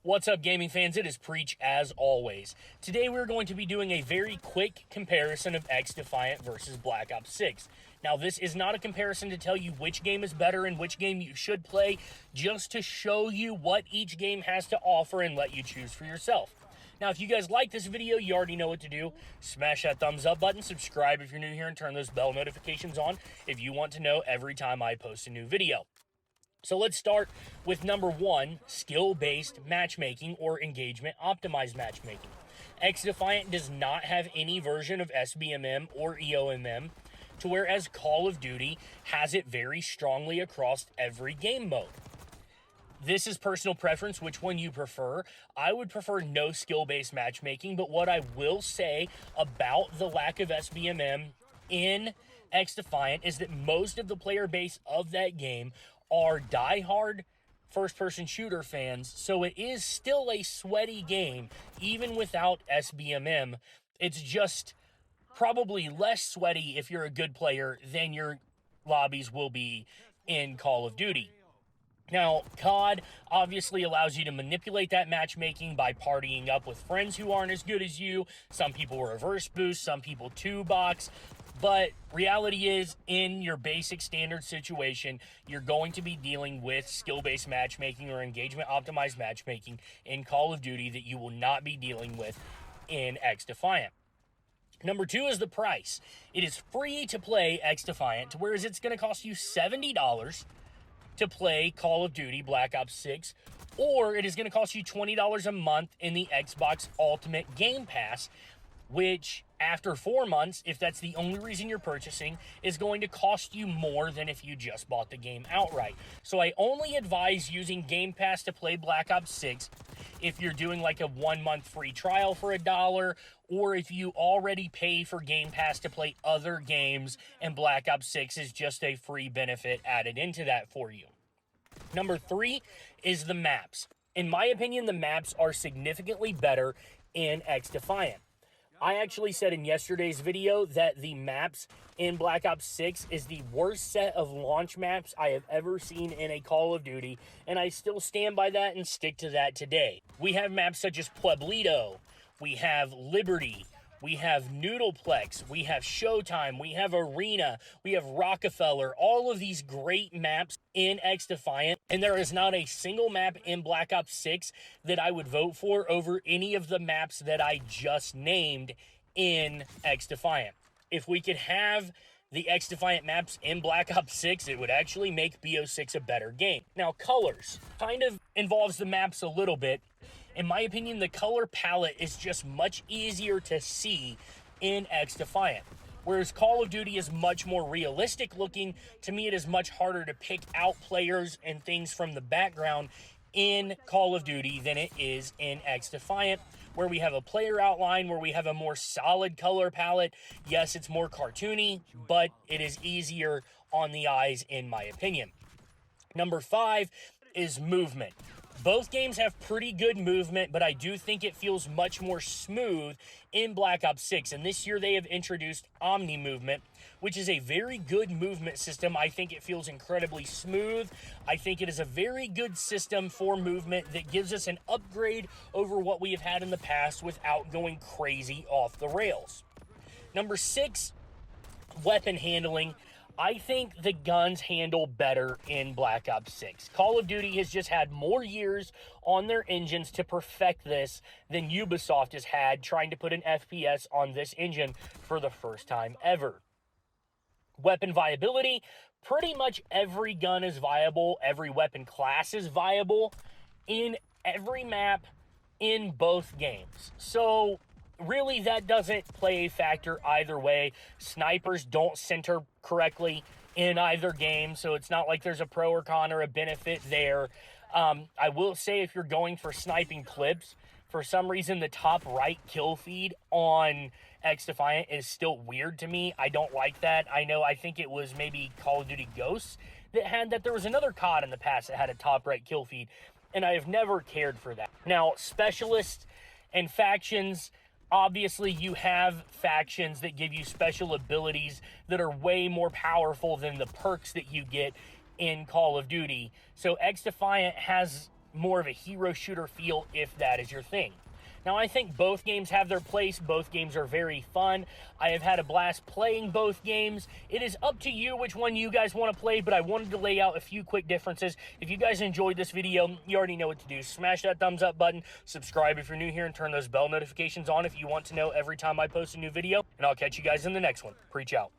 What's up, gaming fans? It is Preach as always. Today we're going to be doing a very quick comparison of XDefiant versus Black Ops 6. Now, this is not a comparison to tell you which game is better and which game you should play, just to show you what each game has to offer and let you choose for yourself. Now, if you guys like this video, you already know what to do. Smash that thumbs up button, subscribe if you're new here, and turn those bell notifications on if you want to know every time I post a new video. So let's start with number one, skill-based matchmaking or engagement-optimized matchmaking. XDefiant does not have any version of SBMM or EOMM, to whereas Call of Duty has it very strongly across every game mode. This is personal preference, which one you prefer. I would prefer no skill-based matchmaking, but what I will say about the lack of SBMM in XDefiant is that most of the player base of that game are die-hard first-person shooter fans, so it is still a sweaty game, even without SBMM. It's just probably less sweaty if you're a good player than your lobbies will be in Call of Duty. Now, COD obviously allows you to manipulate that matchmaking by partying up with friends who aren't as good as you. Some people reverse boost, some people two-box. But reality is, in your basic standard situation, you're going to be dealing with skill-based matchmaking or engagement-optimized matchmaking in Call of Duty that you will not be dealing with in XDefiant. Number two is the price. It is free to play XDefiant, whereas it's going to cost you $70 to play Call of Duty Black Ops 6, or it is going to cost you $20 a month in the Xbox Ultimate Game Pass, which after 4 months, if that's the only reason you're purchasing, is going to cost you more than if you just bought the game outright. So I only advise using Game Pass to play Black Ops 6 if you're doing like a 1 month free trial for $1, or if you already pay for Game Pass to play other games and Black Ops 6 is just a free benefit added into that for you. Number three is the maps. In my opinion, the maps are significantly better in XDefiant. I actually said in yesterday's video that the maps in Black Ops 6 is the worst set of launch maps I have ever seen in a Call of Duty, and I still stand by that and stick to that today. We have maps such as Pueblito, we have Liberty, we have Noodleplex, we have Showtime, we have Arena, we have Rockefeller, all of these great maps in XDefiant, and there is not a single map in Black Ops 6 that I would vote for over any of the maps that I just named in XDefiant. If we could have the XDefiant maps in Black Ops 6, it would actually make BO6 a better game. Now, colors kind of involves the maps a little bit. In my opinion, the color palette is just much easier to see in XDefiant. Whereas Call of Duty is much more realistic looking, to me it is much harder to pick out players and things from the background in Call of Duty than it is in XDefiant, where we have a player outline, where we have a more solid color palette. Yes, it's more cartoony, but it is easier on the eyes in my opinion. Number five is movement. Both games have pretty good movement, but I do think it feels much more smooth in Black Ops 6. And this year they have introduced Omni Movement, which is a very good movement system. I think it feels incredibly smooth. I think it is a very good system for movement that gives us an upgrade over what we have had in the past without going crazy off the rails. Number six, weapon handling. I think the guns handle better in Black Ops 6. Call of Duty has just had more years on their engines to perfect this than Ubisoft has had trying to put an FPS on this engine for the first time ever. Weapon viability, pretty much every gun is viable, every weapon class is viable in every map in both games. So really, that doesn't play a factor either way. Snipers don't center correctly in either game, so it's not like there's a pro or con or a benefit there. I will say, if you're going for sniping clips, for some reason the top right kill feed on XDefiant is still weird to me. I don't like that. I think it was maybe Call of Duty Ghosts that had that. There was another COD in the past that had a top right kill feed, and I have never cared for that. Now, specialists and factions, obviously you have factions that give you special abilities that are way more powerful than the perks that you get in Call of Duty. So XDefiant has more of a hero shooter feel if that is your thing. Now, I think both games have their place. Both games are very fun. I have had a blast playing both games. It is up to you which one you guys want to play, but I wanted to lay out a few quick differences. If you guys enjoyed this video, you already know what to do. Smash that thumbs up button, subscribe if you're new here, and turn those bell notifications on if you want to know every time I post a new video. And I'll catch you guys in the next one. Preach out.